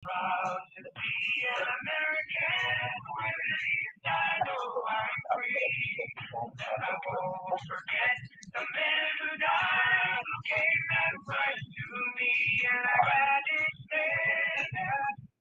Proud to be an American, where at least I know I'm free. And I won't forget the men who died, who gave that right to me, and I'd rather stand.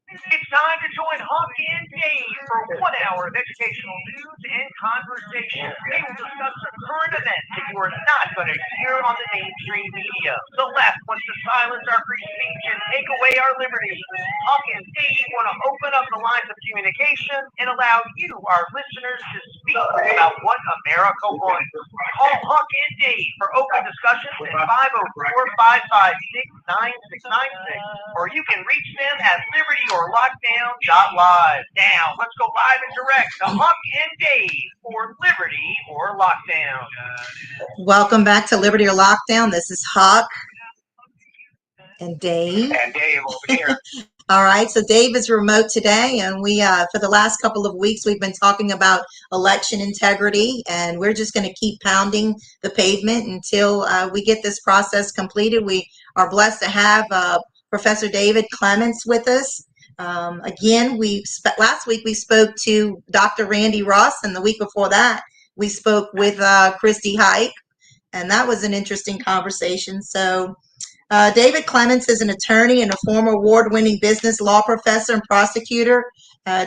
It's time to join Hockey and Dave for 1 hour of educational news and conversation. We will discuss some current events that you are not going to hear on the mainstream media. The left wants to silence our free speech and take away our liberties. Hockey and Dave want to open up the lines of communication and allow you, our listeners, to speak about what America wants. Call Hockey and Dave for open discussions at 504-556-9696, or you can reach them at libertyOrLockdown.live. Now, let's go live and direct to Huck and Dave for Liberty or Lockdown. Welcome back to Liberty or Lockdown. This is Huck and Dave. And Dave over here. All right, so Dave is remote today, and we, for the last couple of weeks, we've been talking about election integrity, and we're just going to keep pounding the pavement until we get this process completed. We are blessed to have Professor David Clements with us. Again, last week we spoke to Dr. Randy Ross, and the week before that, we spoke with Christy Hike, and that was an interesting conversation. So David Clements is an attorney and a former award-winning business law professor and prosecutor.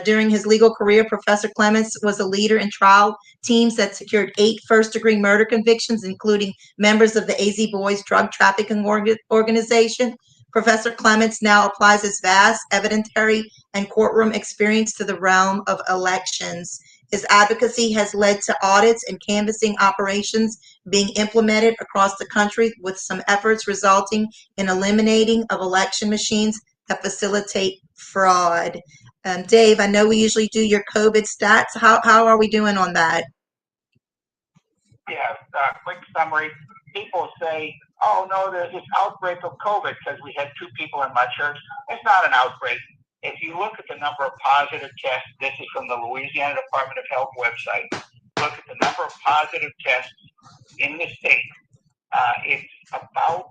During his legal career, Professor Clements was a leader in trial teams that secured 8 first-degree murder convictions, including members of the AZ Boys drug trafficking organization. Professor Clements now applies his vast evidentiary and courtroom experience to the realm of elections. His advocacy has led to audits and canvassing operations being implemented across the country, with some efforts resulting in eliminating of election machines that facilitate fraud. Dave, I know we usually do your COVID stats. How are we doing on that? Yeah, quick summary. People say, oh, no, there's this outbreak of COVID because we had 2 people in my church. It's not an outbreak. If you look at the number of positive tests, this is from the Louisiana Department of Health website. Look at the number of positive tests in the state. It's about,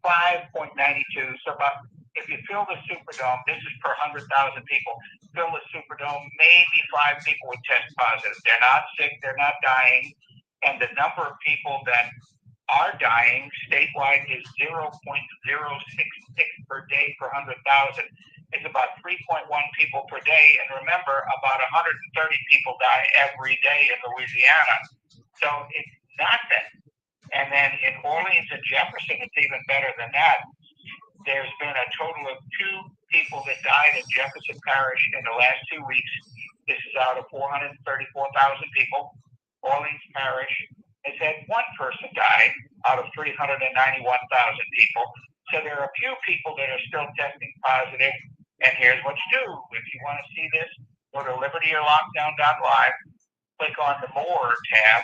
5.92. So about, if you fill the Superdome, this is per 100,000 people, fill the Superdome, maybe 5 people would test positive. They're not sick, they're not dying, and the number of people that are dying statewide is 0.066 per day per 100,000. It's about 3.1 people per day. And remember, about 130 people die every day in Louisiana. So it's nothing. And then in Orleans and Jefferson, it's even better than that. There's been a total of 2 people that died in Jefferson Parish in the last 2 weeks. This is out of 434,000 people. Orleans Parish has had 1 person die out of 391,000 people. So there are a few people that are still testing positive. And here's what you do. If you want to see this, go to libertyorlockdown.live, click on the More tab,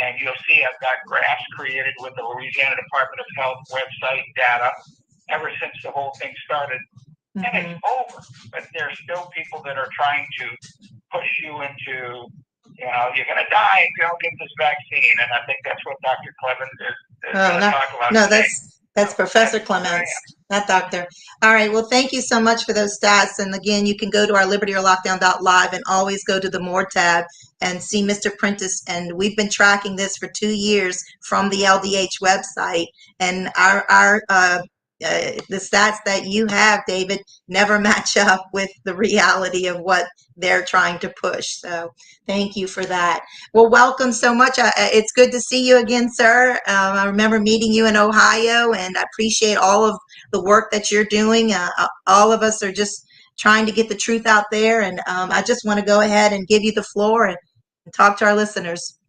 and you'll see I've got graphs created with the Louisiana Department of Health website data ever since the whole thing started. Mm-hmm. And it's over. But there are still people that are trying to push you into, you're going to die if you don't get this vaccine. And I think that's what Dr. Clements is going to talk about today. That's Professor Clements, not doctor. All right. Well, thank you so much for those stats. And again, you can go to our libertyorlockdown.live and always go to the More tab and see Mr. Prentice. And we've been tracking this for 2 years from the LDH website. And the stats that you have, David, never match up with the reality of what they're trying to push. So thank you for that. Well, welcome so much. It's good to see you again, sir. I remember meeting you in Ohio, and I appreciate all of the work that you're doing. All of us are just trying to get the truth out there, and I just want to go ahead and give you the floor and talk to our listeners.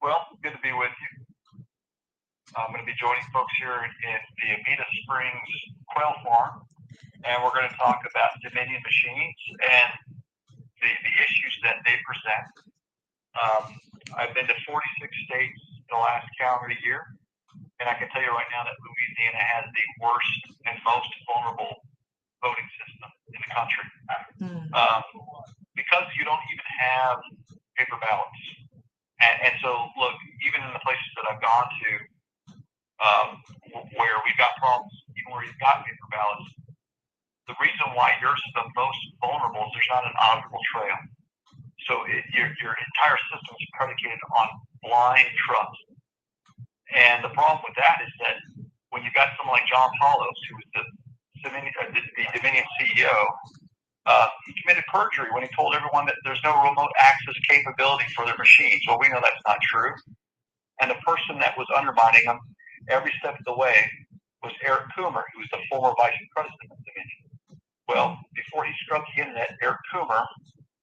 Well, good to be with you. I'm going to be joining folks here at the Amita Springs Quail Farm, and we're going to talk about Dominion machines and the issues that they present. I've been to 46 states the last calendar year, and I can tell you right now that Louisiana has the worst and most vulnerable voting system in the country because you don't even have paper ballots. And so, look, even in the places that I've gone to, where we've got problems where you've got paper ballots, the reason why yours is the most vulnerable is there's not an auditable trail. So your entire system is predicated on blind trust. And the problem with that is that when you've got someone like John Paulos, who was the Dominion CEO, he committed perjury when he told everyone that there's no remote access capability for their machines. Well, we know that's not true. And the person that was undermining him every step of the way was Eric Coomer, who was the former vice president of Dominion. Well, before he scrubbed the internet, Eric Coomer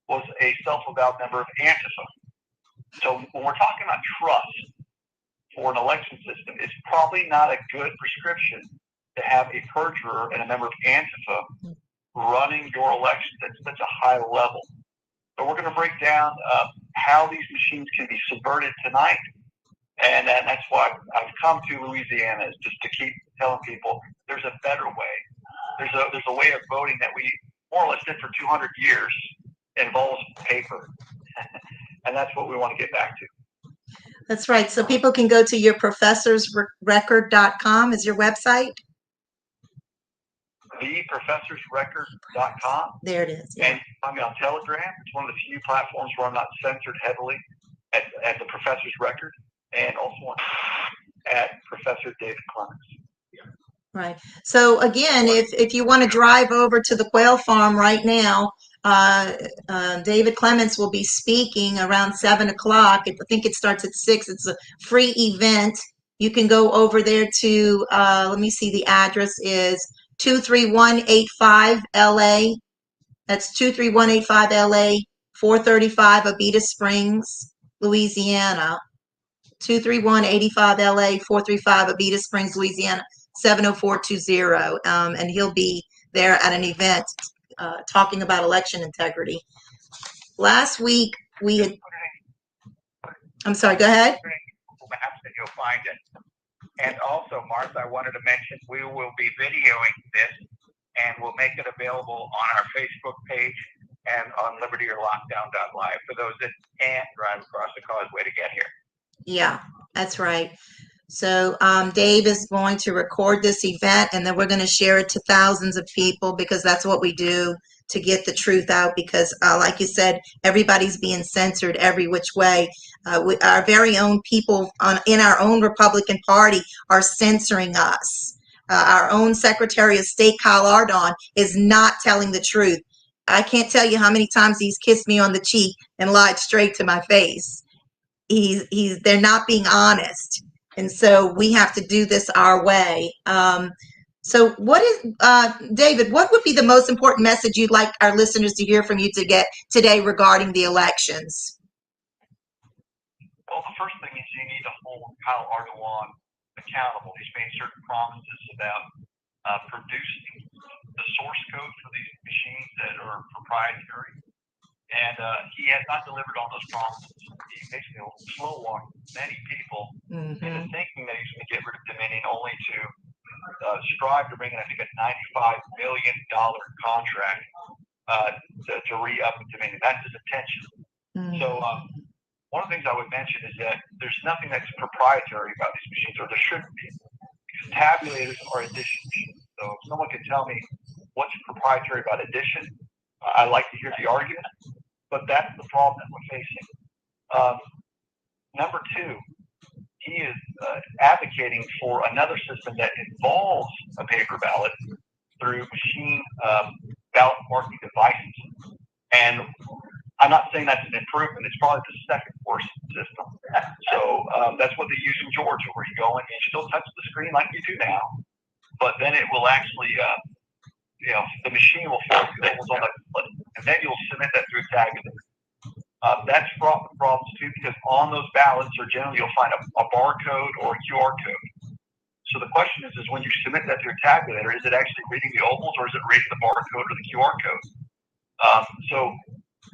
was a self-avowed member of Antifa. So when we're talking about trust for an election system, it's probably not a good prescription to have a perjurer and a member of Antifa running your elections at such a high level. So we're going to break down how these machines can be subverted tonight. And that's why I've come to Louisiana, is just to keep telling people there's a better way. There's a way of voting that we more or less did for 200 years, involves paper. And that's what we want to get back to. That's right. So people can go to your professorsrecord.com is your website? TheProfessorsRecord.com. There it is. Yeah. And find me on Telegram. It's one of the few platforms where I'm not censored heavily at the Professor's Record, and also at Professor David Clements. Right. So again, if you want to drive over to the quail farm right now, David Clements will be speaking around 7 o'clock. I think it starts at 6. It's a free event. You can go over there to, let me see, the address is 23185 LA. That's 23185 LA, 435 Abita Springs, Louisiana. 23185 LA, 435 Abita Springs, Louisiana, 70420. And he'll be there at an event talking about election integrity. Last week we had, I'm sorry, go ahead. Maps and you'll find it. And also, Martha, I wanted to mention we will be videoing this and we'll make it available on our Facebook page and on libertyorlockdown.live for those that can't drive across the causeway to get here. Yeah, that's right. So Dave is going to record this event, and then we're going to share it to thousands of people, because that's what we do to get the truth out, because like you said, everybody's being censored every which way. Our very own people in our own Republican Party are censoring us. Our own Secretary of State, Kyle Ardon, is not telling the truth. I can't tell you how many times he's kissed me on the cheek and lied straight to my face. They're not being honest. And so we have to do this our way. So what is, David, what would be the most important message you'd like our listeners to hear from you to get today regarding the elections? Well, the first thing is you need to hold Kyle Ardon accountable. He's made certain promises about producing the source code for these machines that are proprietary. And he has not delivered on those promises. He basically slow walked many people into thinking that he's going to get rid of Dominion, only to strive to bring in, I think, a $95 million contract to re-up Dominion. That's his intention. So one of the things I would mention is that there's nothing that's proprietary about these machines, or there shouldn't be. Because tabulators are addition machines. So if someone can tell me what's proprietary about addition, I like to hear the argument. But that's the problem that we're facing. Number two, he is advocating for another system that involves a paper ballot through machine ballot marking devices. And I'm not saying that's an improvement. It's probably the second worst system. So that's what they use in Georgia, where you go in and you still touch the screen like you do now, but then it will actually the machine will force labels on the button, and then you'll submit that through a tabulator. That's fraught with problems too, because on those ballots, or generally you'll find a barcode or a QR code. So the question is when you submit that through a tabulator, is it actually reading the ovals, or is it reading the barcode or the QR code?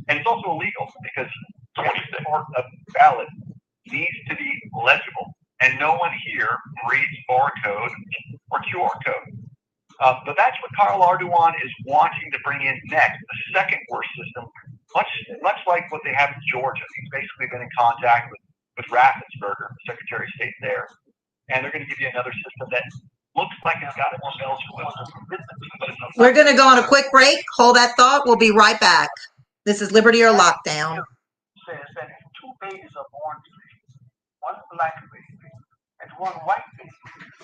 And it's also illegal, because any part of the ballot needs to be legible, and no one here reads barcode or QR code. But that's what Kyle Ardon is wanting to bring in next, the second worst system, much like what they have in Georgia. He's basically been in contact with Raffensperger, the Secretary of State there, and they're going to give you another system that looks like it's got more bells and whistles. We're going to go on a quick break. Hold that thought. We'll be right back. This is Liberty or Lockdown. Says that if two babies are born today, one black baby and one white baby,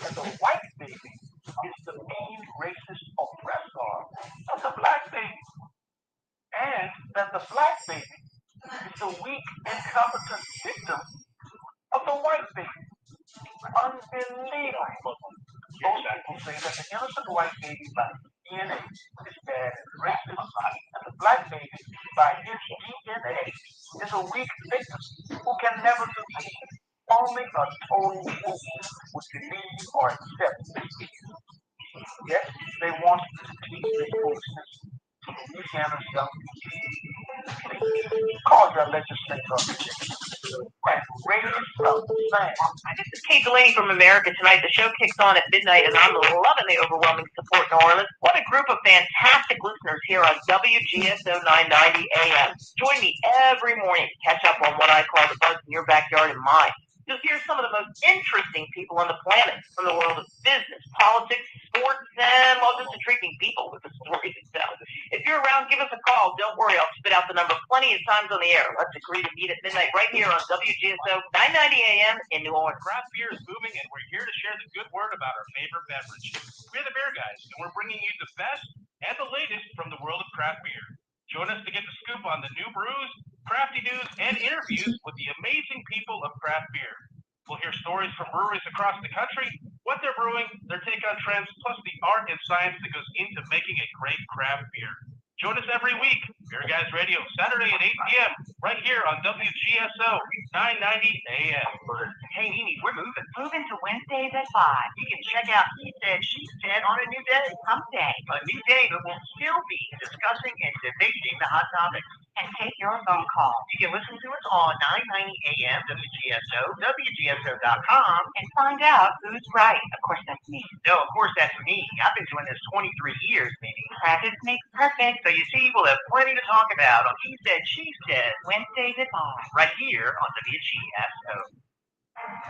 and the white baby is the mean racist oppressor of the black baby, and that the black baby is the weak, incompetent victim of the white baby. Unbelievable. Most people say that the innocent white baby by DNA is bad and racist, and the black baby by his DNA is a weak victim who can never succeed. Only a total fool would believe or accept this. Yes, they want to teach this foolishness to Louisiana young people. Call your legislator and raise up sand. This is Kate Delaney from America Tonight. The show kicks on at midnight, and I'm loving the overwhelming support in New Orleans. What a group of fantastic listeners here on WGSO 990 AM. Join me every morning to catch up on what I call the buzz in your backyard and mine. You'll hear some of the most interesting people on the planet from the world of business, politics, sports, and, well, just intriguing people with the stories to tell. If you're around, give us a call. Don't worry, I'll spit out the number plenty of times on the air. Let's agree to meet at midnight right here on WGSO 990 AM in New Orleans. Craft beer is booming, and we're here to share the good word about our favorite beverage. We're the Beer Guys, and we're bringing you the best and the latest from the world of craft beer. Join us to get the scoop on the new brews, crafty news, and interviews with the amazing people of craft beer. We'll hear stories from breweries across the country, what they're brewing, their take on trends, plus the art and science that goes into making a great craft beer. Join us every week, Beer Guys Radio, Saturday at 8 p.m., right here on WGSO 990 AM. Hey, Nene, we're moving to Wednesdays at 5. You can check out He Said, She Said on a new day. Someday. A new day that will still be discussing and debating the hot topics. And take your phone call. You can listen to us on 990 AM, WGSO, WGSO.com, and find out who's right. Of course, that's me. No, of course, that's me. I've been doing this 23 years, Nene. Practice makes perfect. So you see, we'll have plenty to talk about on He Said, She Said, Wednesdays at 5, right here on WGSO.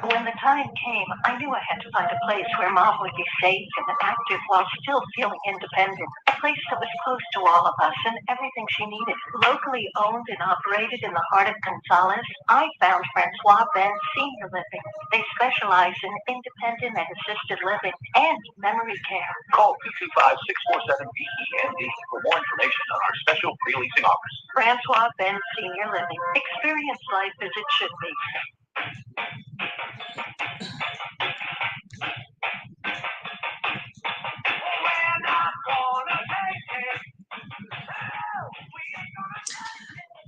When the time came, I knew I had to find a place where Mom would be safe and active while still feeling independent. A place that was close to all of us and everything she needed. Locally owned and operated in the heart of Gonzales, I found Francois Ben Senior Living. They specialize in independent and assisted living and memory care. Call 225-647-BEND for more information on our special pre-leasing offers. Francois Ben Senior Living. Experience life as it should be.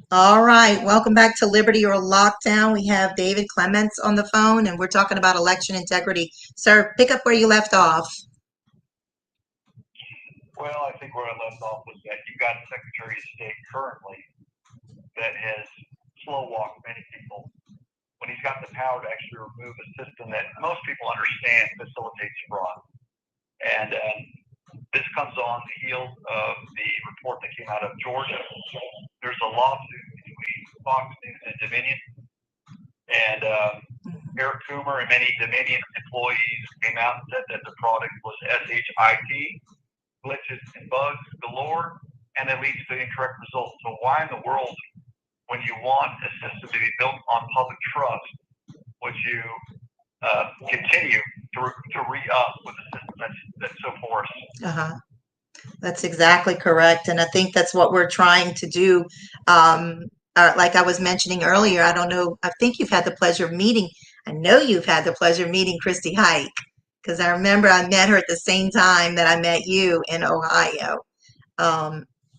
All right, welcome back to Liberty or Lockdown. We have David Clements on the phone, and we're talking about election integrity. Sir, pick up where you left off. Well, I think where I left off was that you've got a Secretary of State currently that has slow walked many people when he's got the power to actually remove a system that most people understand facilitates fraud. And this comes on the heels of the report that came out of Georgia. There's a lawsuit between Fox News and Dominion. And Eric Coomer and many Dominion employees came out and said that the product was SHIT, glitches and bugs galore, and it leads to incorrect results. So why in the world, when you want a system to be built on public trust, would you continue to re-up with a system that's so porous? That's exactly correct. And I think that's what we're trying to do. Like I was mentioning earlier, I don't know, I think you've had the pleasure of meeting, I know you've had the pleasure of meeting Christy Hike, because I remember I met her at the same time that I met you in Ohio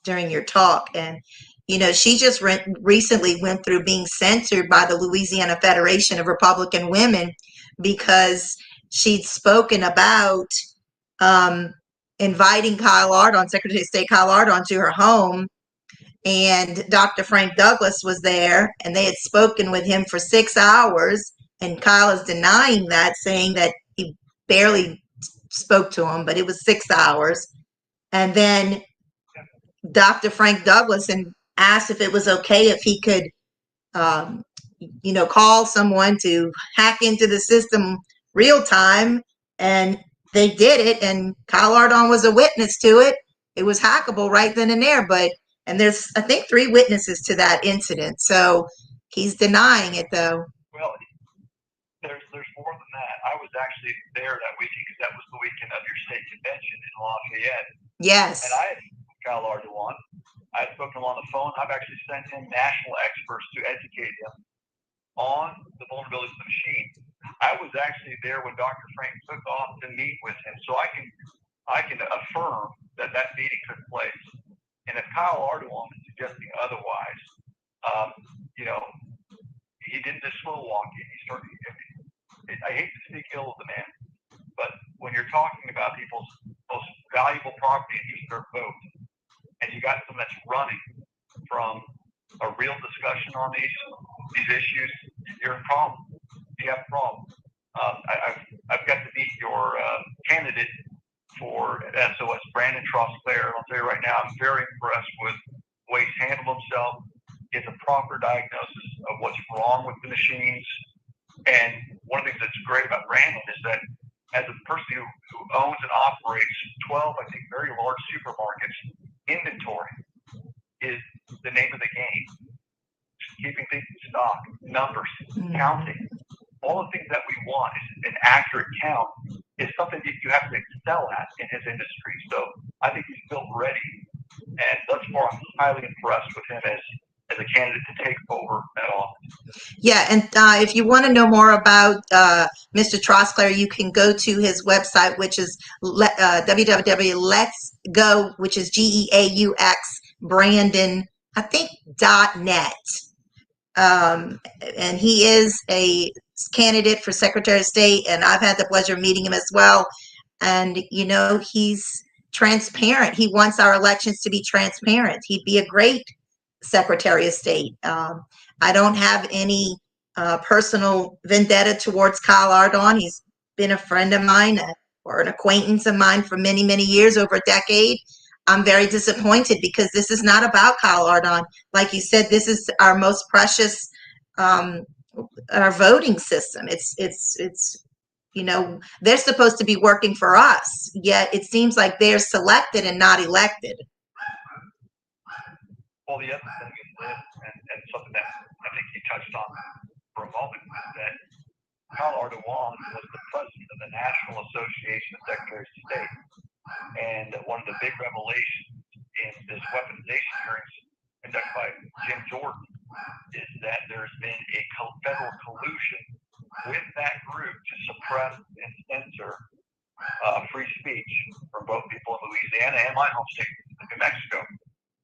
during your talk. And, you know, she just recently went through being censored by the Louisiana Federation of Republican Women because she'd spoken about inviting Kyle Ardon, Secretary of State Kyle Ardon, to her home, and Dr. Frank Douglas was there, and they had spoken with him for 6 hours, and Kyle is denying that, saying that he barely spoke to him, but it was 6 hours. And then Dr. Frank Douglas asked if it was okay if he could, call someone to hack into the system real time and they did it, and Kyle Ardon was a witness to it. It was hackable right then and there, and there's, I think, 3 witnesses to that incident. So he's denying it, though. Well, there's more than that. I was actually there that weekend because that was the weekend of your state convention in Lafayette. Yes. And I had Kyle Ardoin. I had spoken to him on the phone. I've actually sent him national experts to educate him on the vulnerabilities of the machine. I was actually there when Dr. Frank took off to meet with him, so I can affirm that meeting took place. And if Kyle Ardoin is suggesting otherwise, he didn't just slow walk it. I hate to speak ill of the man, but when you're talking about people's most valuable property and use their vote, and you got someone that's running from a real discussion on these issues, you're in problem. You have a problem. I've got to meet your candidate for SOS, Brandon Trosclair. I'll tell you right now, I'm very impressed with the way he's handled himself. He has a proper diagnosis of what's wrong with the machines. And one of the things that's great about Brandon is that as a person who owns and operates 12, I think, very large supermarkets, inventory is the name of the game. Keeping things in stock, numbers, counting, all the things that we want is an accurate count is something that you have to excel at in his industry. So I think he's built ready. And thus far, I'm highly impressed with him as a candidate to take over that office. Yeah, and if you want to know more about Mr. Trosclair, you can go to his website, which is www.letsgo, which is GEAUX, Brandon, I think, .net. And he is a candidate for Secretary of State, and I've had the pleasure of meeting him as well. And, he's transparent. He wants our elections to be transparent. He'd be a great Secretary of State. I don't have any personal vendetta towards Kyle Ardon. He's been a friend of mine or an acquaintance of mine for many, many years, over a decade. I'm very disappointed because this is not about Kyle Ardon. Like you said, this is our most precious, our voting system. It's they're supposed to be working for us, yet it seems like they're selected and not elected. Well, the other thing is this, and something that I think you touched on for a moment, is that Kyle Ardoin was the president of the National Association of Secretaries of State. And one of the big revelations in this weaponization hearings conducted by Jim Jordan is that there's been a federal collusion with that group to suppress and censor free speech from both people in Louisiana and my home state, New Mexico.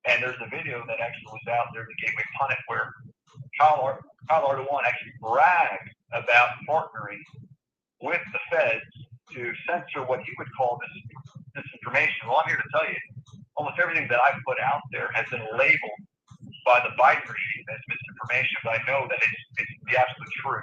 And there's a video that actually was out there, the Gateway Pundit, where Kyle Ardoin actually bragged about partnering with the feds to censor what he would call disinformation. Well, I'm here to tell you, almost everything that I've put out there has been labeled by the Biden regime as misinformation, but I know that it's the absolute truth.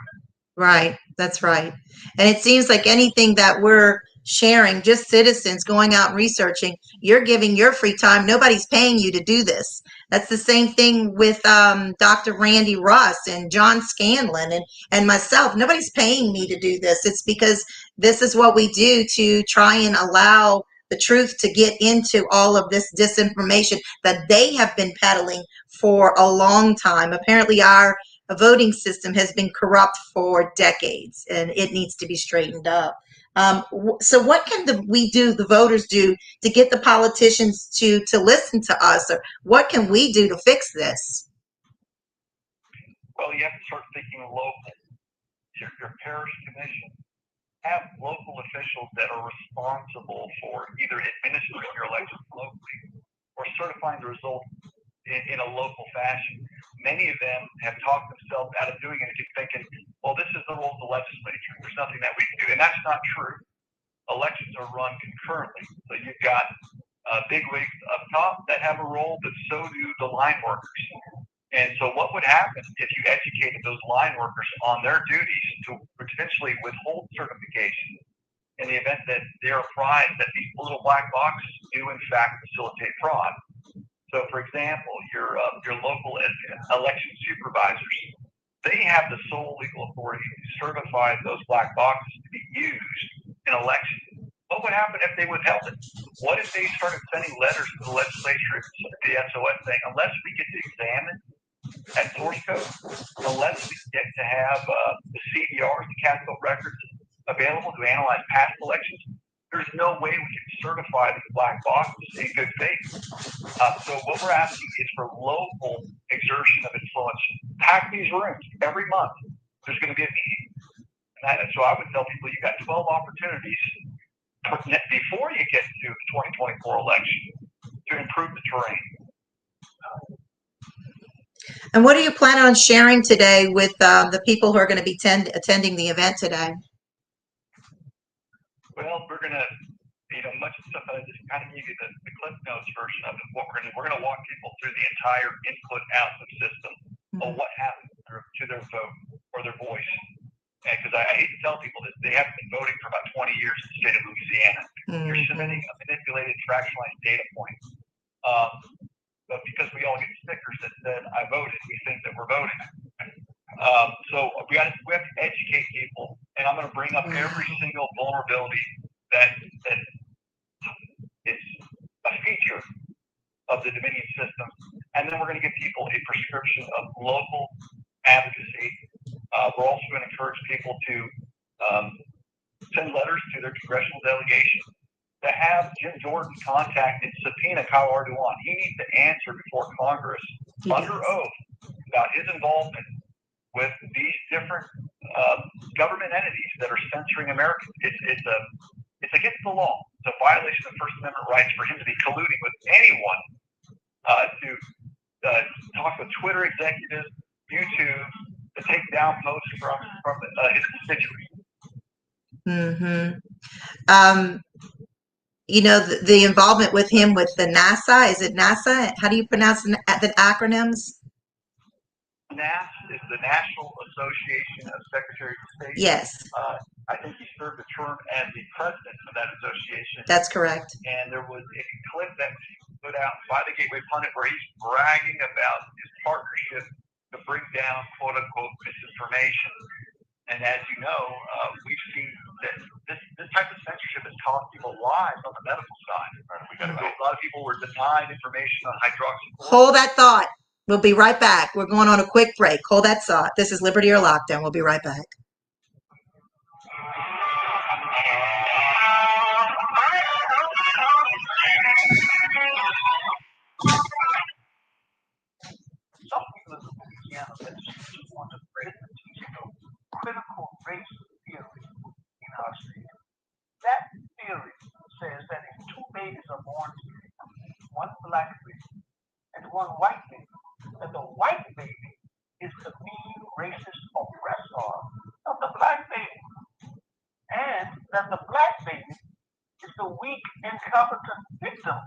Right, that's right. And it seems like anything that we're sharing, just citizens going out and researching, you're giving your free time. Nobody's paying you to do this. That's the same thing with Dr. Randy Russ and John Scanlon and myself. Nobody's paying me to do this. It's because this is what we do to try and allow the truth to get into all of this disinformation that they have been peddling for a long time. Apparently our voting system has been corrupt for decades, and it needs to be straightened up. So what can the voters do to get the politicians to listen to us, or what can we do to fix this? Well, you have to start thinking local. Your parish commission, have local officials that are responsible for either administering your elections locally or certifying the results in a local fashion. Many of them have talked themselves out of doing it and keep thinking, well, this is the role of the legislature. There's nothing that we can do. And that's not true. Elections are run concurrently. So you've got big wigs up top that have a role, but so do the line workers. And so what would happen if you educated those line workers on their duties to potentially withhold certification in the event that they're apprised that these little black boxes do in fact facilitate fraud? So, for example, your local election supervisors, they have the sole legal authority to certify those black boxes to be used in elections. what would happen if they withheld it? What if they started sending letters to the legislature, the SOS, saying, unless we get to examine that source code, unless we get to have the CDRs, the Capitol records, available to analyze past elections, there's no way we can certify these black boxes in good faith. So what we're asking is for local exertion of influence. Pack these rooms every month. There's going to be a meeting. And so I would tell people you got 12 opportunities before you get to the 2024 election to improve the terrain. And what do you plan on sharing today with the people who are going to be attending the event today? Well, we're going to, much of the stuff that I just kind of gave you the Cliff Notes version of it. What we're going to walk people through the entire input-output system of what happened to their vote or their voice. Because I hate to tell people that they haven't been voting for about 20 years in the state of Louisiana. You're submitting a manipulated, fractionalized data point. But because we all get stickers that said, I voted, we think that we're voting. So we have to educate people, and I'm going to bring up every single vulnerability that is a feature of the Dominion system, and then we're going to give people a prescription of local advocacy. We're also going to encourage people to send letters to their congressional delegation, to have Jim Jordan contact and subpoena Kyle Ardoin. He needs to answer before Congress under oath about his involvement with these different government entities that are censoring Americans. It's against the law. It's a violation of First Amendment rights for him to be colluding with anyone to talk with Twitter executives, YouTube, to take down posts from his constituents. The involvement with him with the NASA, is it NASA? How do you pronounce the acronyms? NAS is the National Association of Secretaries of State. Yes. I think he served a term as the president of that association. That's correct. And there was a clip that was put out by the Gateway Pundit where he's bragging about his partnership to bring down quote unquote misinformation. And as you know, we've seen that this type of censorship has cost people lives on the medical side. We've got a lot of people were denied information on hydroxychloroquine. Hold that thought. We'll be right back. We're going on a quick break. Hold that thought. This is Liberty or Lockdown. We'll be right back. Some people in Louisiana legislature want to break the teaching of critical race theory in our state. That theory says that if two babies are born today, one black baby and one white baby, that the white baby is the mean racist oppressor of the black baby, and that the black baby is the weak, incompetent victim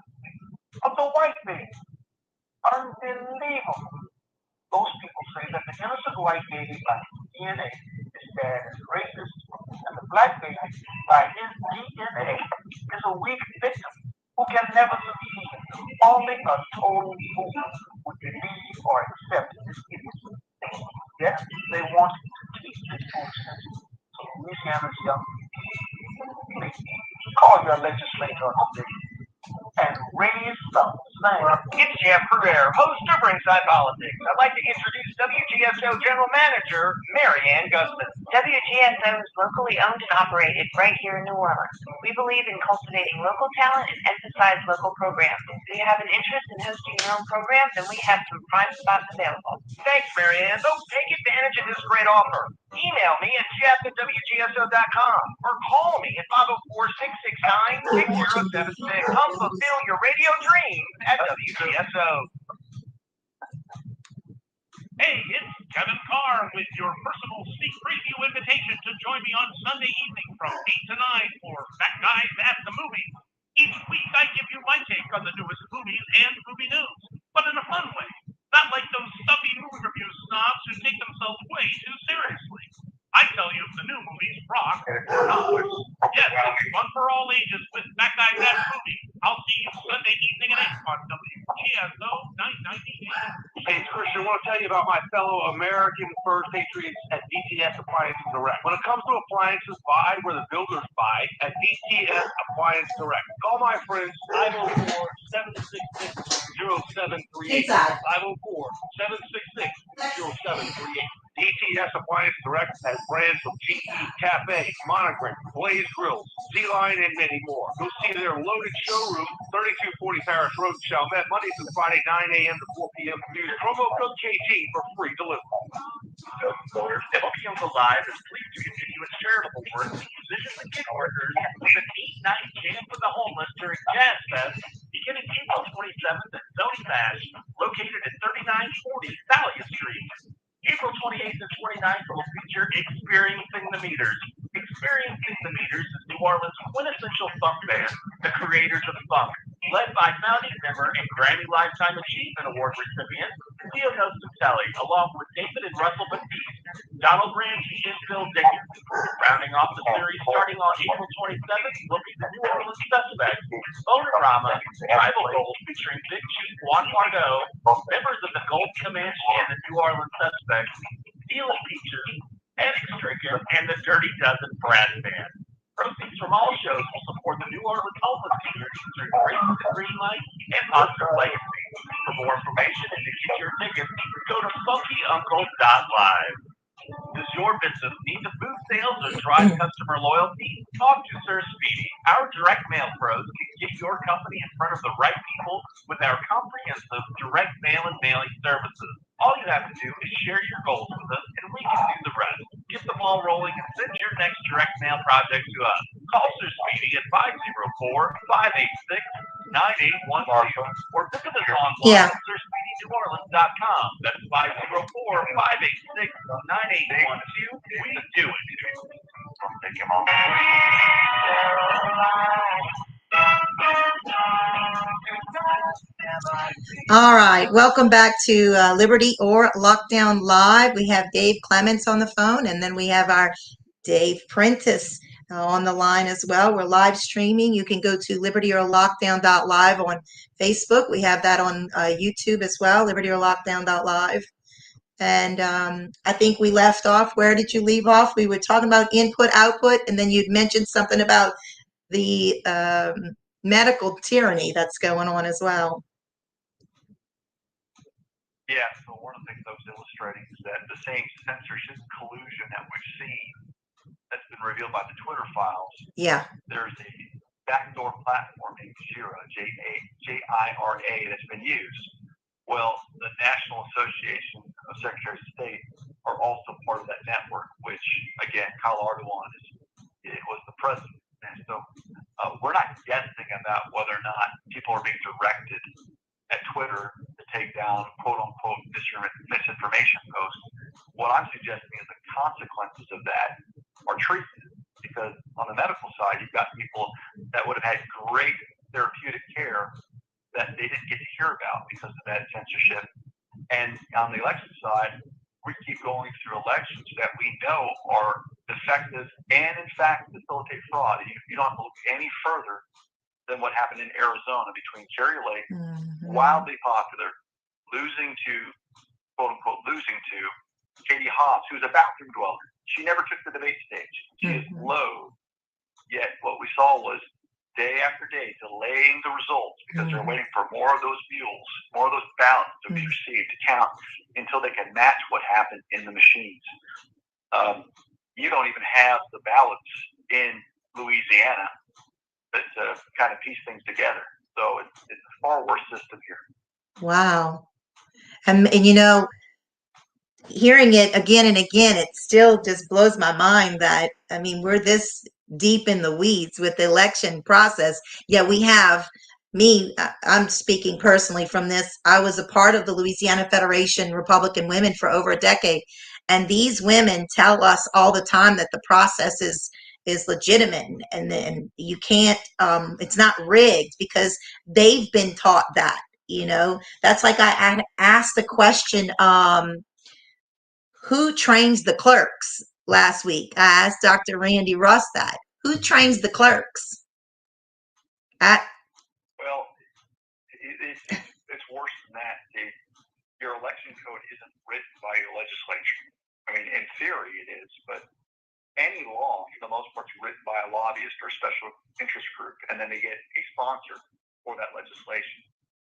of the white baby. Unbelievable. Those people say that the innocent white baby by his DNA is bad and racist, and the black baby by his DNA is a weak victim who can never succeed. Only a total fool would believe or accept this idiocy. Yet they want to teach this foolishness to Louisiana's young people. Please call your legislator today and raise some slang. It's Jeff Herrera, host of Ringside Politics. I'd like to introduce WGSO General Manager Mary Ann Guzman. WGSO is locally owned and operated right here in New Orleans. We believe in cultivating local talent and emphasize local programs. If you have an interest in hosting your own program, then we have some prime spots available. Thanks, Mary Ann. So take advantage of this great offer. Email me at jeff@wgso.com or call me at 504-669-6076. Come fulfill your radio dreams at WGSO. Hey, it's Kevin Carr with your personal sneak preview invitation to join me on Sunday evening from 8 to 9 for Fat Guys at the Movies. Each week I give you my take on the newest movies and movie news, but in a fun way. Not like those stuffy movie review snobs who take themselves way too seriously. I tell you if the new movies rock or not. Yes, it's fun for all ages with Fat Guys at the Movies. I'll see you Sunday evening at 8 on WGSO 990 AM. Hey, it's Christian. I want to tell you about my fellow American First Patriots at DTS Appliances Direct. When it comes to appliances, buy where the builders buy guy at DTS Appliance Direct. Call my friends 504-766-0738. 504-766-0738. DTS Appliance Direct has brands from GE, Cafe, Monogram, Blaze Grills, Z-Line, and many more. You'll see their loaded showroom, 3240 Paris Road, Chalmette, Monday through Friday, 9 a.m. to 4 p.m. Use promo code KG for free delivery. WPM's Alive is pleased to continue its charitable work to musicians and gig workers with an 8-night jam for the homeless during Jazz Fest beginning April 27th at Sony Bash, located at 3940 Thalia Street. April 28th and 29th will feature Experiencing the Meters. Experiencing the Meters is New Orleans' quintessential funk band, the creators of funk, led by founding member and Grammy Lifetime Achievement Award recipient Leo Nocentelli, along with David and Russell Batiste, Donald Ramsey, and Phil Dickens. Rounding off the series starting on April 27th will be the New Orleans Suspects, Bonerama, Tribal Gold featuring Big Chief Juan Pardo, members of the Gold Comanche and the New Orleans Suspects, Steely Peaches, Ed Stricken, and the Dirty Dozen Brass Band. Proceeds from all shows will support the New Orleans homeless community through Grace and Greenlight and Oscar Legacy. For more information and to get your tickets, go to funkyuncle.live. Does your business need to boost sales or drive customer loyalty? Talk to Sir Speedy. Our direct mail pros can get your company in front of the right people with our comprehensive direct mail and mailing services. All you have to do is share your goals with us, and we can do the rest. Get the ball rolling and send your next direct mail project to us. Call Sir Speedy at 504-586-9812 or visit us online at SirSpeedyNewOrleans.com. That's 504-586-9812. We do it. Take him on. All right, welcome back to Liberty or Lockdown Live. We have Dave Clements on the phone, and then we have our Dave Prentice on the line as well. We're live streaming. You can go to libertyorlockdown.live on Facebook. We have that on YouTube as well, libertyorlockdown.live. And I think we left off. Where did you leave off? We were talking about input, output, and then you'd mentioned something about the medical tyranny that's going on as well. Yeah, so one of the things I was illustrating is that the same censorship collusion that we've seen that's been revealed by the Twitter files. Yeah. There's a backdoor platform named JIRA, J-I-R-A, that's been used. Well, the National Association of Secretaries of State are also part of that network, which, again, Kyle Ardoin was the president. And so we're not guessing about whether or not people are being directed at Twitter to take down quote-unquote misinformation posts. What I'm suggesting is the consequences of that are treated, because on the medical side, you've got people that would have had great therapeutic care that they didn't get to hear about because of that censorship. And on the election side, we keep going through elections that we know are defective and, in fact, facilitate fraud. You don't have to look any further than what happened in Arizona between Carrie Lake, wildly popular, quote-unquote, losing to Katie Hobbs, who's a bathroom dweller. She never took the debate stage. She is low. Yet what we saw was day after day delaying the results because they're waiting for more of those mules, more of those ballots to be received, to count, until they can match what happened in the machines. You don't even have the ballots in Louisiana to kind of piece things together. So it's a far worse system here. Wow. And you know, hearing it again and again, it still just blows my mind that, I mean, we're this deep in the weeds with the election process. Yeah, we have I'm speaking personally from this. I was a part of the Louisiana Federation Republican Women for over a decade. And these women tell us all the time that the process is legitimate, and then you can't, it's not rigged, because they've been taught that, you know. That's like I asked the question, who trains the clerks last week? I asked Dr. Randy Russ that. Who trains the clerks? Well, it's worse than that. Your election code isn't written by your legislature. I mean, in theory it is, but any law, for the most part, is written by a lobbyist or a special interest group, and then they get a sponsor for that legislation.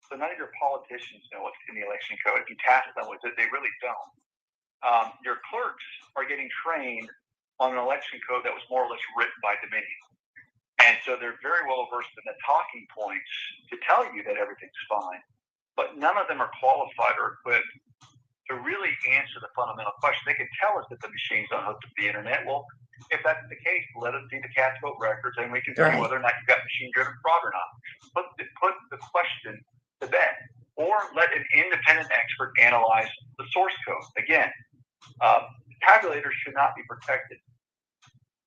So none of your politicians know what's in the election code. If you task them with it, they really don't. Your clerks are getting trained on an election code that was more or less written by Dominion. And so they're very well versed in the talking points to tell you that everything's fine. But none of them are qualified or equipped to really answer the fundamental question. They can tell us that the machine's unhooked to the internet. Well, if that's the case, let us see the CAS vote records, and we can see whether or not you've got machine-driven fraud or not. Put the question to bed, or let an independent expert analyze the source code. Again, tabulators should not be protected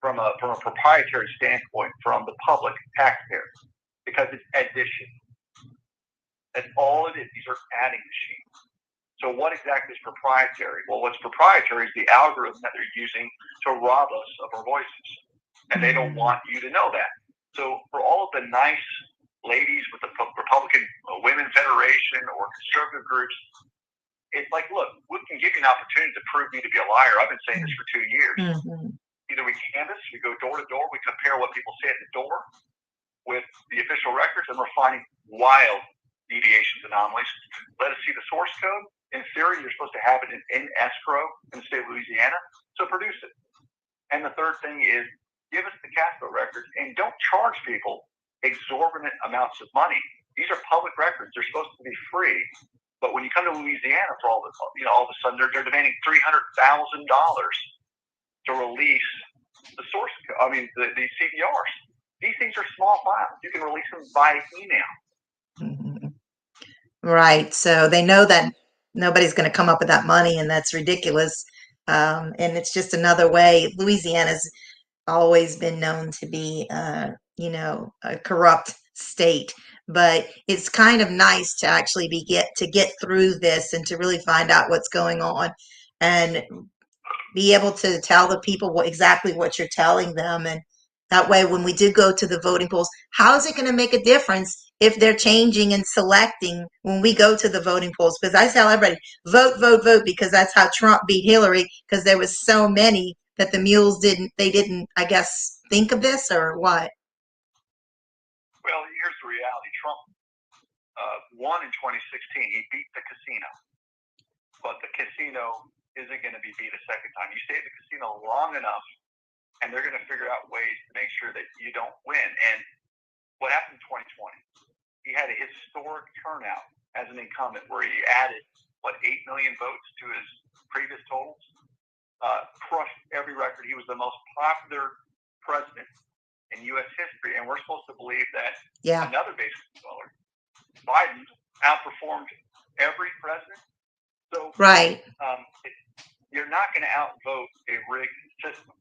from a proprietary standpoint from the public taxpayer, because it's addition. That's all it is. These are adding machines. So what exactly is proprietary? Well, what's proprietary is the algorithm that they're using to rob us of our voices. And they don't want you to know that. So for all of the nice ladies with the Republican Women Federation or conservative groups, it's like, look, we can give you an opportunity to prove me to be a liar. I've been saying this for 2 years. Either we canvass, we go door to door, we compare what people say at the door with the official records, and we're finding wild deviations, anomalies. Let us see the source code. In theory, you're supposed to have it in escrow in the state of Louisiana, so produce it. And the third thing is, give us the CAS vote records, and don't charge people exorbitant amounts of money. These are public records. They're supposed to be free. But when you come to Louisiana for all this, all of a sudden they're demanding $300,000 to release the source code. I mean, the CVRs. These things are small files. You can release them by email. Right. So they know that nobody's going to come up with that money, and that's ridiculous. And it's just another way. Louisiana's always been known to be, a corrupt state. But it's kind of nice to actually get through this and to really find out what's going on and be able to tell the people exactly what you're telling them. And that way, when we do go to the voting polls, how is it going to make a difference if they're changing and selecting when we go to the voting polls? Because I tell everybody, vote, vote, vote, because that's how Trump beat Hillary, because there was so many that the mules didn't, I guess, think of this or what? Well, here's the reality. Trump won in 2016. He beat the casino. But the casino isn't going to be beat a second time. You stay at the casino long enough, and they're going to figure out ways to make sure that you don't win. And what happened in 2020? He had a historic turnout as an incumbent where he added, 8 million votes to his previous totals? Crushed every record. He was the most popular president in U.S. history, and we're supposed to believe that another baseball scholar, Biden, outperformed every president. So you're not going to outvote a rigged system.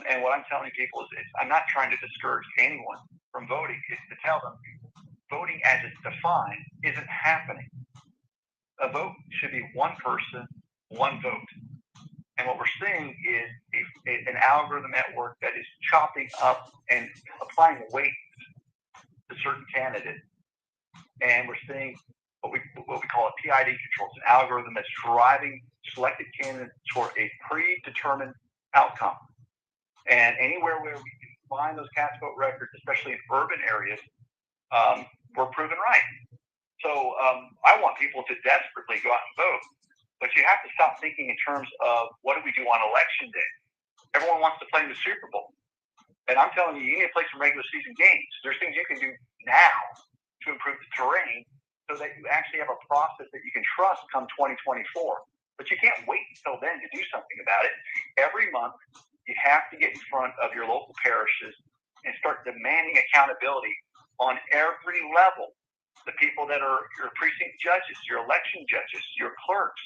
And what I'm telling people is, I'm not trying to discourage anyone from voting. It's to tell them voting as it's defined isn't happening. A vote should be one person, one vote. And what we're seeing is an algorithm at work that is chopping up and applying weight to certain candidates. And we're seeing what we call a PID control. It's an algorithm that's driving selected candidates toward a predetermined outcome. And anywhere where we can find those CAS vote records, especially in urban areas, we're proven right. So I want people to desperately go out and vote. But you have to stop thinking in terms of what do we do on election day. Everyone wants to play in the Super Bowl. And I'm telling you, you need to play some regular season games. There's things you can do now to improve the terrain so that you actually have a process that you can trust come 2024. But you can't wait until then to do something about it. Every month, you have to get in front of your local parishes and start demanding accountability on every level. The people that are your precinct judges, your election judges, your clerks,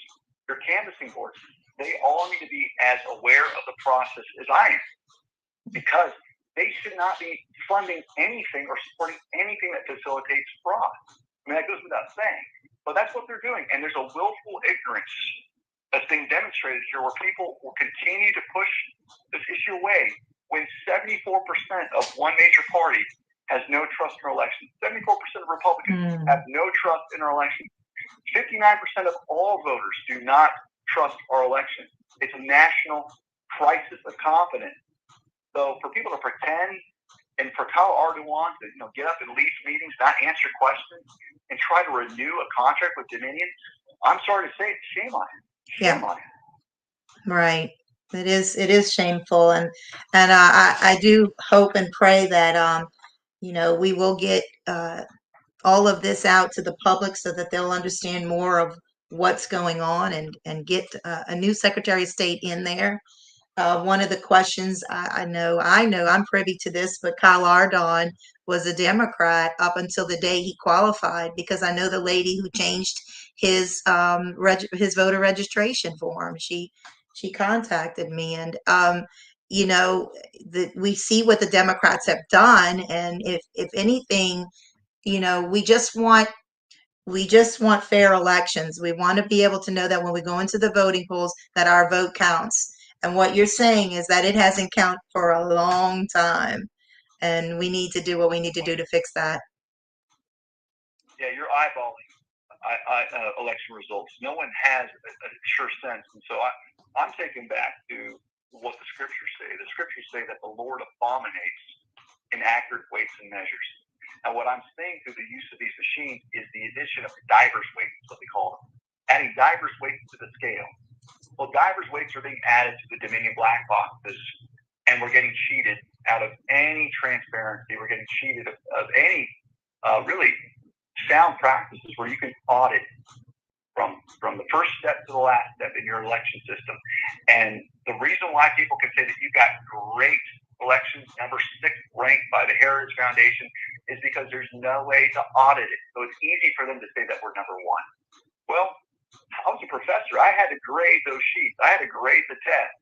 your canvassing boards, they all need to be as aware of the process as I am, because they should not be funding anything or supporting anything that facilitates fraud. I mean, that goes without saying, but that's what they're doing. And there's a willful ignorance that's being demonstrated here where people will continue to push this issue away when 74% of one major party has no trust in our elections. 74% of Republicans have no trust in our elections. 59% of all voters do not trust our elections. It's a national crisis of confidence. So for people to pretend, and for Kyle Ardoin to get up and leave meetings, not answer questions, and try to renew a contract with Dominion, I'm sorry to say, shame on him. Shame on him. Right. It is shameful, and I do hope and pray that we will get all of this out to the public so that they'll understand more of what's going on and get a new Secretary of State in there. One of the questions I know I'm privy to this, but Kyle Ardoin was a Democrat up until the day he qualified, because I know the lady who changed his voter registration form. She contacted me, and we see what the Democrats have done, and if anything, we just want fair elections. We want to be able to know that when we go into the voting polls that our vote counts. And what you're saying is that it hasn't counted for a long time, and we need to do what we need to do to fix that. Yeah, you're eyeballing election results. No one has a sure sense, and so I'm taken back to what the scriptures say. The scriptures say that the Lord abominates inaccurate weights and measures. Now, what I'm saying through the use of these machines is the addition of divers weights, what they call them, adding divers weights to the scale. Well, divers weights are being added to the Dominion black boxes, and we're getting cheated out of any transparency. We're getting cheated of any really sound practices where you can audit from the first step to the last step in your election system. And the reason why people can say that you got great elections, number 6 ranked by the Heritage Foundation, is because there's no way to audit it. So it's easy for them to say that we're number 1. Well, I was a professor. I had to grade those sheets. I had to grade the test.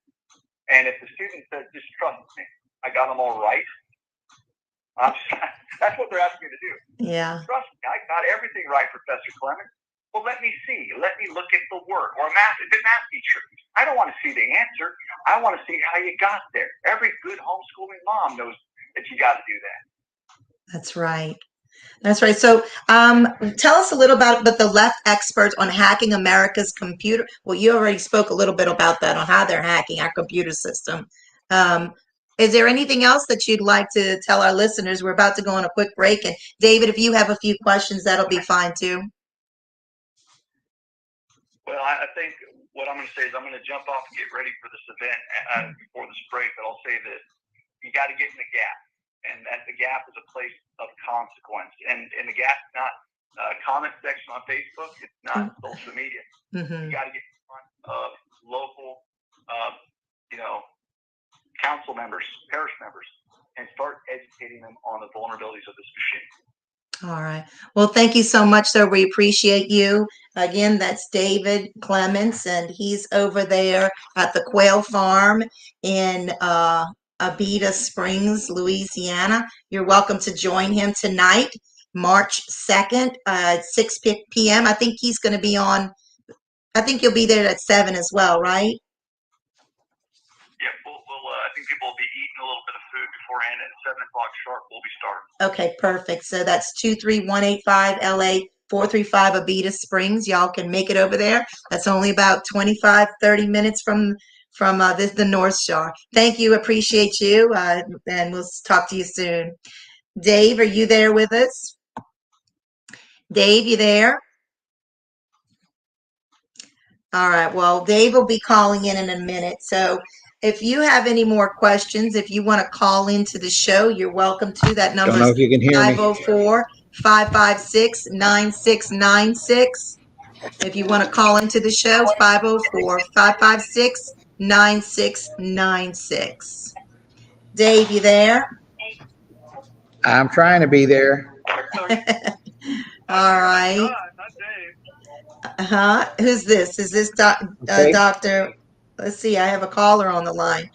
And if the student said, just trust me, I got them all right, that's what they're asking me to do. Yeah. Trust me, I got everything right, Professor Clements. Well, let me see. Let me look at the work. Or a math teacher. I don't want to see the answer. I want to see how you got there. Every good homeschooling mom knows that you got to do that. That's right. That's right. So tell us a little about the left experts on hacking America's computer. Well, you already spoke a little bit about that, on how they're hacking our computer system. Is there anything else that you'd like to tell our listeners? We're about to go on a quick break. And David, if you have a few questions, that'll be fine too. Well, I think what I'm going to say is I'm going to jump off and get ready for this event before this break, but I'll say this. You got to get in the gap. And the gap is a place of consequence. And the gap is not a comment section on Facebook. It's not social media. Mm-hmm. You got to get in front of local, council members, parish members, and start educating them on the vulnerabilities of this machine. All right. Well, thank you so much, sir. We appreciate you. Again, that's David Clements, and he's over there at the Quail Farm in Abita Springs, Louisiana. You're welcome to join him tonight, March 2nd, 6 p.m. I think he's going to be on, I think you'll be there at 7 as well, right? Yeah, I think people will be eating a little bit of food beforehand. At 7 o'clock sharp, we'll be starting. Okay, perfect. So that's 23185 LA 435 Abita Springs. Y'all can make it over there. That's only about 25-30 minutes from the North Shore. Thank you. Appreciate you. And we'll talk to you soon. Dave, are you there with us? Dave, you there? All right. Well, Dave will be calling in a minute. So if you have any more questions, if you want to call into the show, you're welcome to. That number is 504-556-9696. If you want to call into the show, 504-556-9696. Dave, you there? I'm trying to be there. All right. Who's this? Is this Dr.? Let's see. I have a caller on the line.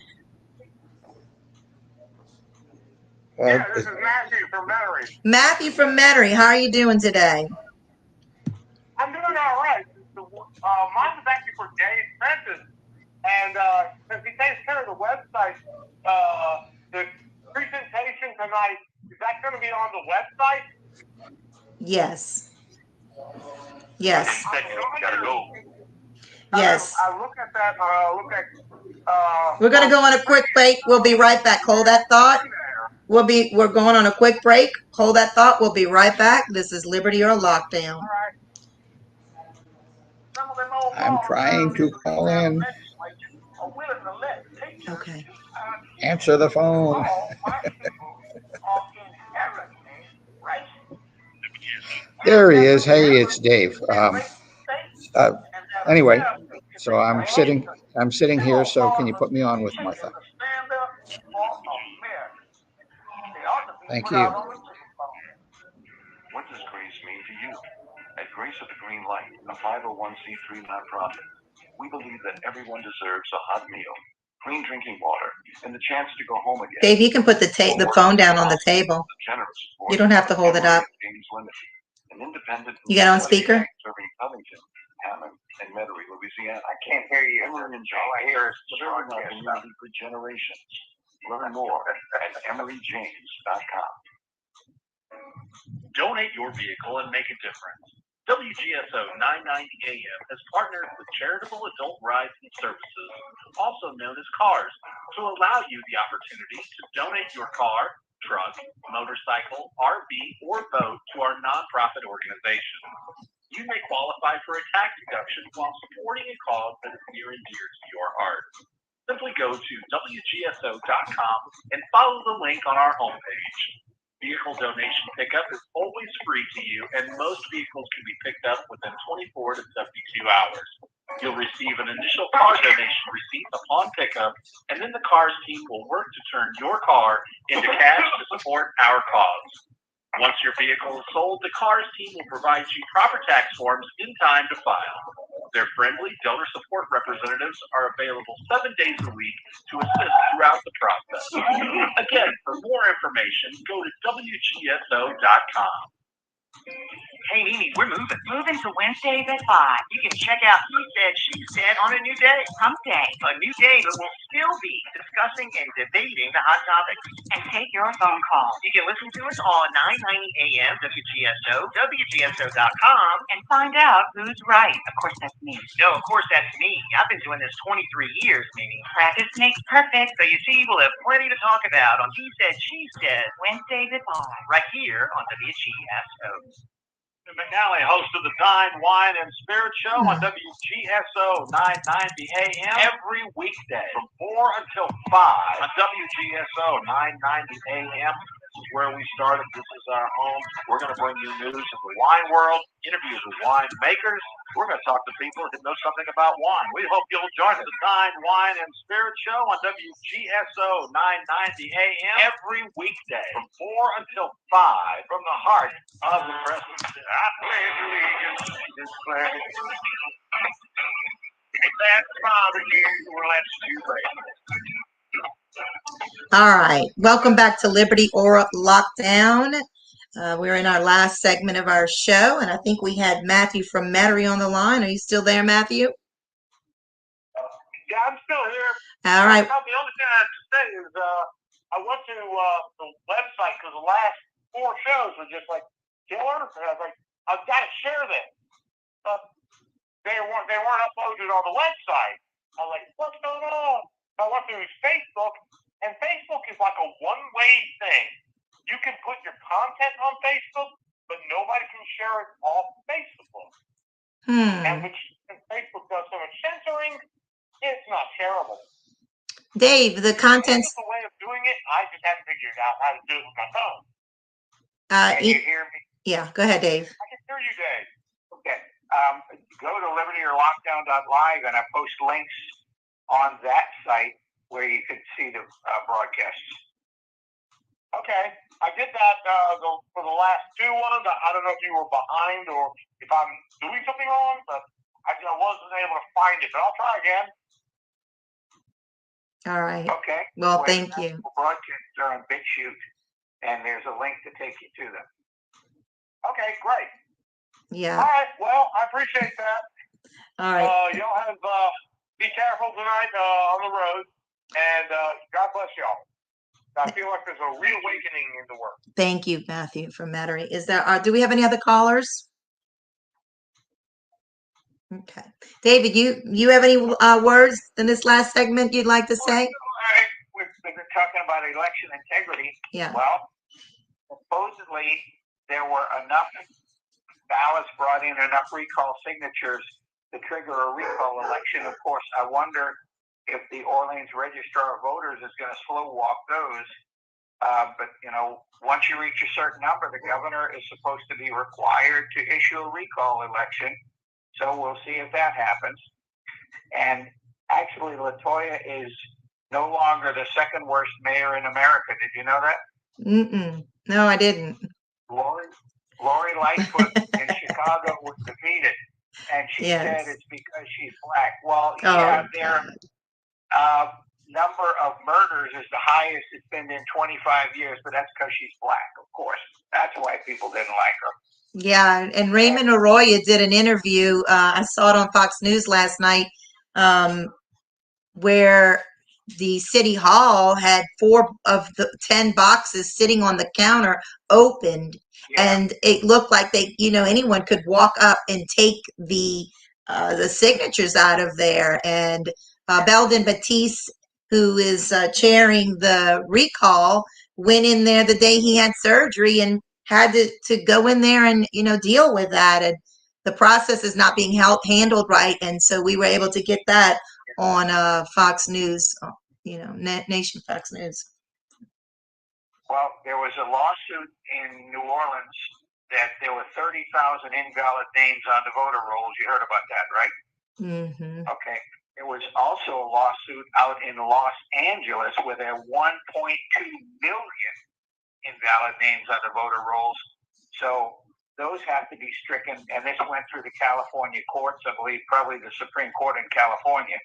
Yeah, this is Matthew from Metairie. Matthew from Metairie. How are you doing today? I'm doing all right. Mine is actually for Dave Prentice. And since he takes care of the website, the presentation tonight, is that going to be on the website? Yes. Yes. Gotta go. Yes. I look at that. We're going to go on a quick break. We'll be right back. Hold that thought. We're going on a quick break. Hold that thought. We'll be right back. This is Liberty or Lockdown. I'm trying to call in. Okay. Answer the phone. There he is. Hey, it's Dave. Anyway, so I'm sitting here. So can you put me on with Martha? Thank you. What does Grace mean to you? At Grace of the Green Light, a 501c3 nonprofit, we believe that everyone deserves a hot meal, clean drinking water, and the chance to go home again. Dave, you can put the phone down on the table. You don't have to hold it up. An independent You got it on speaker? serving Covington, Hammond, and Metairie, Louisiana. I can't hear you. Emery and All I hear is serving our community for generations. Learn more at emeryjames.com. Donate your vehicle and make a difference. WGSO 990 AM has partnered with Charitable Adult Rides and Services, also known as CARS, to allow you the opportunity to donate your car, truck, motorcycle, RV, or boat to our nonprofit organization. You may qualify for a tax deduction while supporting a cause that is near and dear to your heart. Simply go to WGSO.com and follow the link on our homepage. Vehicle donation pickup is always free to you, and most vehicles can be picked up within 24 to 72 hours. You'll receive an initial car donation receipt upon pickup, and then the CARS team will work to turn your car into cash to support our cause. Once your vehicle is sold, the CARS team will provide you proper tax forms in time to file. Their friendly donor support representatives are available 7 days a week to assist throughout the process. Again, for more information, go to WGSO.com. Hey, Mimi, we're moving. Moving to Wednesdays at 5. You can check out He Said, She Said on a new day. Hump Day. A new day that will still be discussing and debating the hot topics. And take your phone calls. You can listen to us on 990 AM WGSO, WGSO.com. And find out who's right. Of course, that's me. No, of course, that's me. I've been doing this 23 years, Mimi. Practice makes perfect. So you see, we'll have plenty to talk about on He Said, She Said, Wednesdays at 5. right here on WGSO. McNally, host of the Dine, Wine, and Spirit Show on WGSO 990 AM every weekday from 4 until 5 on WGSO 990 AM. This is where we started. This is our home. We're going to bring you news of the wine world, interviews with wine makers. We're going to talk to people who know something about wine. We hope you'll join us. The Dine, Wine, and Spirit Show on WGSO 990 AM every weekday from 4 until 5 from the heart of the presidency. I pledge allegiance to this flag. If that's bothering you, well, that's too late. All right. Welcome back to Liberty or Lockdown. We're in our last segment of our show, and I think we had Matthew from Metairie on the line. Are you still there, Matthew? Yeah, I'm still here. All right. The only thing I have to say is I went to the website because the last 4 shows were just like killer. And I was like, I've got to share them. But they weren't uploaded on the website. I was like, what's going on? I went through Facebook, and Facebook is like a one-way thing. You can put your content on Facebook, but nobody can share it off Facebook. And which Facebook does so much censoring, it's not shareable. Dave, the contents. It's a way of doing it. I just haven't figured out how to do it with my phone. Can you hear me? Yeah, go ahead, Dave. I can hear you, Dave. Okay. Go to libertyorlockdown.live, and I post links on that site where you can see the broadcasts. Okay. I did that for the last 2 ones. I don't know if you were behind or if I'm doing something wrong, but I wasn't able to find it. But I'll try again. All right. Okay. Well, thank you. Broadcasts are on BitChute, and there's a link to take you to them. Okay, great. Yeah. All right. Well, I appreciate that. All right. Y'all have be careful tonight on the road, and God bless y'all. I feel like there's a reawakening in the world. Thank you, Matthew from Metairie. Do we have any other callers? Okay. David, you have any words in this last segment you'd like to say? We've been talking about election integrity. Yeah. Well, supposedly there were enough ballots brought in, enough recall signatures to trigger a recall election. Of course, I wonder if the Orleans Registrar of Voters is going to slow walk those. But, once you reach a certain number, the governor is supposed to be required to issue a recall election. So we'll see if that happens. And actually, LaToya is no longer the second worst mayor in America. Did you know that? No, I didn't. Lori Lightfoot in Chicago was defeated, and she said it's because she's black. Well, their number of murders is the highest it's been in 25 years, but that's because she's black, of course. That's why people didn't like her. Yeah, and Raymond Arroyo did an interview. I saw it on Fox News last night, where the city hall had 4 of the 10 boxes sitting on the counter opened, and it looked like anyone could walk up and take the signatures out of there. And Belden Batiste, who is chairing the recall, went in there the day he had surgery and had to go in there and deal with that, and the process is not being handled right, and so we were able to get that on Fox News, Nation Fox News. Well, there was a lawsuit in New Orleans that there were 30,000 invalid names on the voter rolls. You heard about that, right? Mm-hmm. Okay. There was also a lawsuit out in Los Angeles where there are 1.2 million invalid names on the voter rolls. So those have to be stricken, and this went through the California courts, I believe, probably the Supreme Court in California.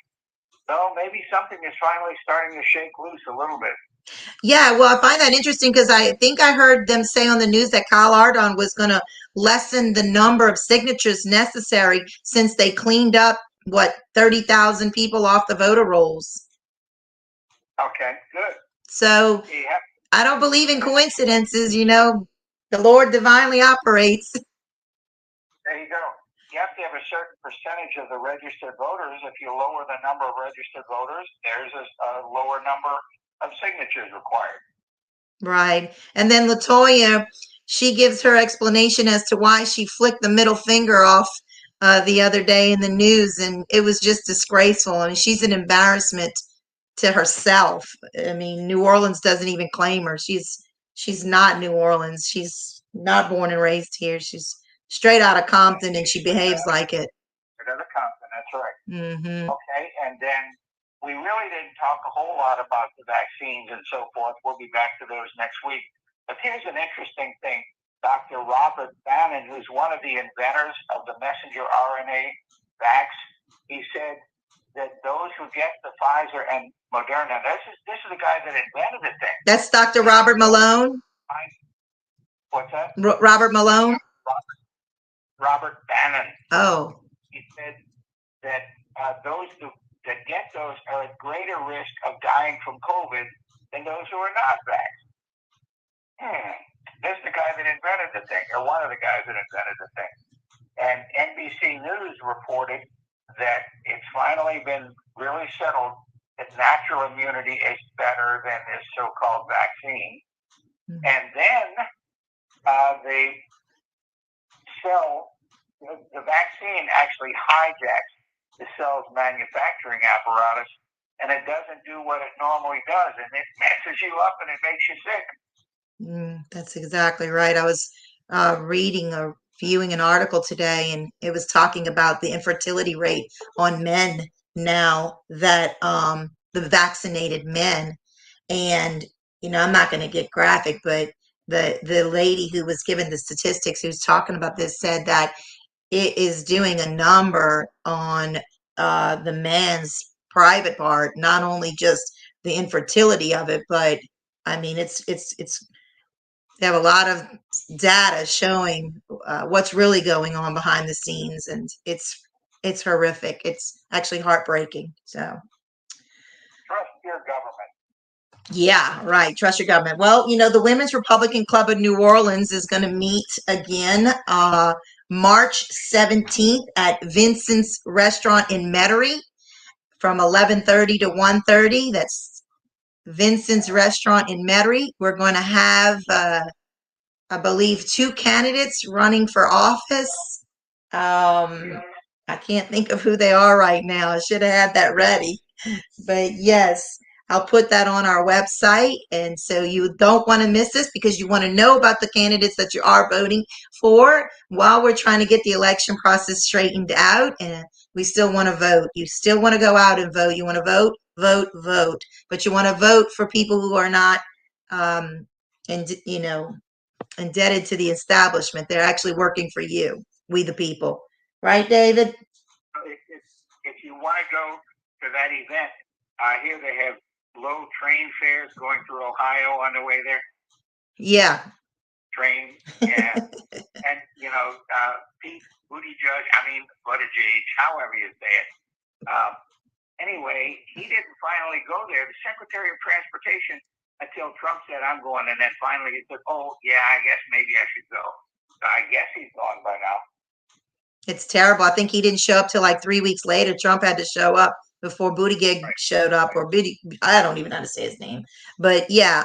So maybe something is finally starting to shake loose a little bit. Yeah, well, I find that interesting because I think I heard them say on the news that Kyle Ardon was going to lessen the number of signatures necessary since they cleaned up, 30,000 people off the voter rolls. Okay, good. So I don't believe in coincidences, the Lord divinely operates. There you go. You have to have a certain percentage of the registered voters. If you lower the number of registered voters, there's a lower number of signatures required. Right. And then LaToya, she gives her explanation as to why she flicked the middle finger off the other day in the news, and it was just disgraceful. I mean, she's an embarrassment to herself. I mean, New Orleans doesn't even claim her. She's not New Orleans. She's not born and raised here. She's straight out of Compton, and she behaves like it. Straight out of Compton, that's right. Mm-hmm. Okay, and then we really didn't talk a whole lot about the vaccines and so forth. We'll be back to those next week. But here's an interesting thing. Dr. Robert Bannon, who's one of the inventors of the messenger RNA vax, he said that those who get the Pfizer and Moderna, this is the guy that invented the thing. That's Dr. Robert Malone? What's that? Robert Malone? Robert Bannon. Oh. He said that those that get those are at greater risk of dying from COVID than those who are not vaxxed. This is the guy that invented the thing, or one of the guys that invented the thing. And NBC News reported that it's finally been really settled that natural immunity is better than this so-called vaccine. Mm-hmm. And then the vaccine actually hijacks the cell's manufacturing apparatus, and it doesn't do what it normally does, and it messes you up and it makes you sick. That's exactly right. I was viewing an article today, and it was talking about the infertility rate on men now that the vaccinated men, and I'm not going to get graphic, but the lady who was given the statistics, who's talking about this, said that it is doing a number on the man's private part, not only just the infertility of it, but I mean, they have a lot of data showing what's really going on behind the scenes, and it's horrific. It's actually heartbreaking. So trust your government. Yeah, right. Trust your government. Well, the Women's Republican Club of New Orleans is going to meet again March 17th at Vincent's Restaurant in Metairie from 11:30 to 1:30. That's Vincent's Restaurant in Metairie. We're going to have, I believe, 2 candidates running for office. I can't think of who they are right now. I should have had that ready. But yes, I'll put that on our website. And so you don't want to miss this because you want to know about the candidates that you are voting for while we're trying to get the election process straightened out. And we still want to vote. You still want to go out and vote. You want to vote, vote, vote. But you want to vote for people who are not, indebted to the establishment. They're actually working for you, we the people. Right, David? If you want to go to that event, I hear they have low train fares going through Ohio on the way there. Yeah. Train, yeah. And, Pete Buttigieg, however you say it. Anyway, he didn't finally go there. The Secretary of Transportation, until Trump said, I'm going. And then finally he said, oh, yeah, I guess maybe I should go. So I guess he's gone by now. It's terrible. I think he didn't show up till like 3 weeks later. Trump had to show up before Buttigieg showed up, or I don't even know how to say his name. But yeah,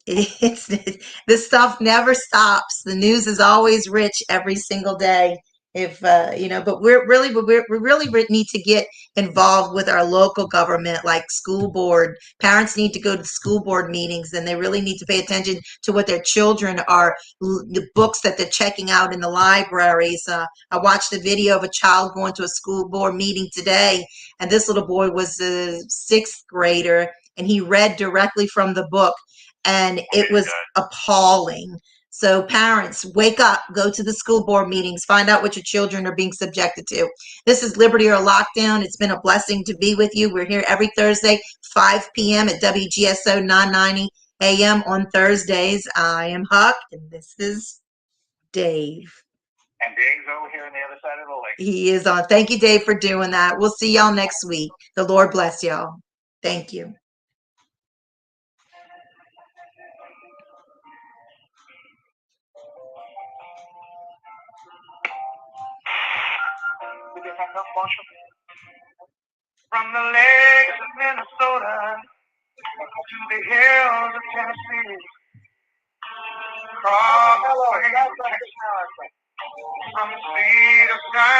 this stuff never stops. The news is always rich every single day. But we really need to get involved with our local government, like school board. Parents need to go to school board meetings, and they really need to pay attention to what their children are, the books that they're checking out in the libraries. I watched a video of a child going to a school board meeting today, and this little boy was a 6th grader, and he read directly from the book, and it was appalling. So parents, wake up, go to the school board meetings, find out what your children are being subjected to. This is Liberty or Lockdown. It's been a blessing to be with you. We're here every Thursday, 5 p.m. at WGSO 990 a.m. on Thursdays. I am Huck, and this is Dave. And Dave's over here on the other side of the lake. He is on. Thank you, Dave, for doing that. We'll see y'all next week. The Lord bless y'all. Thank you. From the lakes of Minnesota to the hills of Tennessee, across the from the sea to shine.